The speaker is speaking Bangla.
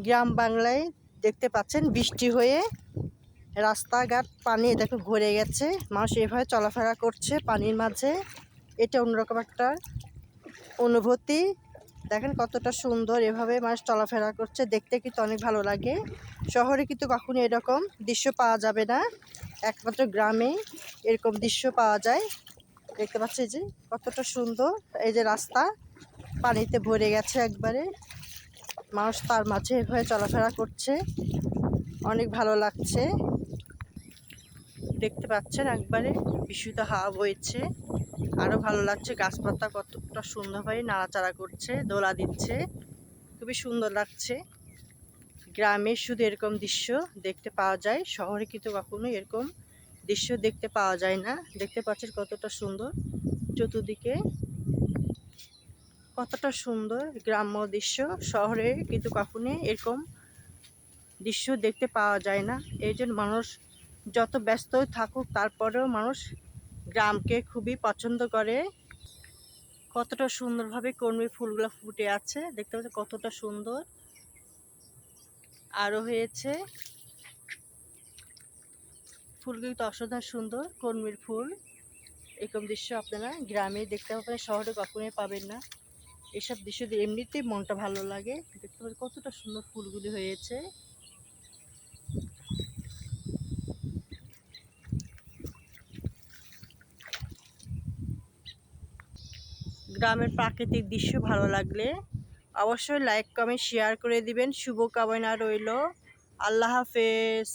গ্রাম বাংলায় দেখতে পাচ্ছেন বৃষ্টি হয়ে রাস্তাঘাট পানি দেখো ভরে গেছে। মানুষ এভাবে চলাফেরা করছে পানির মাঝে। এটা অন্যরকম একটা অনুভূতি। দেখেন কতটা সুন্দর, এভাবে মানুষ চলাফেরা করছে, দেখতে কিন্তু অনেক ভালো লাগে। শহরে কিন্তু কখনো এরকম দৃশ্য পাওয়া যাবে না, একমাত্র গ্রামে এরকম দৃশ্য পাওয়া যায়। দেখতে পাচ্ছি যে কতটা সুন্দর, এই যে রাস্তা পানিতে ভরে গেছে একবারে, মানুষ তার মাঝে এভাবে চলাফেরা করছে, অনেক ভালো লাগছে। দেখতে পাচ্ছেন একবারে বিশুদ্ধ হাওয়া বইছে, আরো ভালো লাগছে। গাছপাতা কতটা সুন্দরভাবে নাড়াচাড়া করছে, দোলা দিচ্ছে, খুবই সুন্দর লাগছে। গ্রামে শুধু এরকম দৃশ্য দেখতে পাওয়া যায়, শহরে কিন্তু কখনো এরকম দৃশ্য দেখতে পাওয়া যায় না। দেখতে পাচ্ছেন কতটা সুন্দর চতুর্দিকে, কতটা সুন্দর গ্রাম্য দৃশ্য। শহরে কিন্তু কখনোই এরকম দৃশ্য দেখতে পাওয়া যায় না। এই জন্য মানুষ যত ব্যস্ত থাকুক তারপরেও মানুষ গ্রামকে খুবই পছন্দ করে। কতটা সুন্দরভাবে কর্মী ফুলগুলো ফুটে আছে, দেখতে পাচ্ছেন কতটা সুন্দর আরো হয়েছে। ফুলগুলি তো অসাধারণ সুন্দর, কর্মীর ফুল। এরকম দৃশ্য আপনারা গ্রামে দেখতে পাবেন, শহরে কখনোই পাবেন না। এসব দৃশ্য এমনিতেই মনটা ভালো লাগে। দেখতে পাচ্ছেন কতটা সুন্দর ফুলগুলি হয়েছে। গ্রামের প্রাকৃতিক দৃশ্য ভালো লাগলে অবশ্যই লাইক কমেন্ট শেয়ার করে দিবেন। শুভকামনা রইল। আল্লাহ হাফেজ।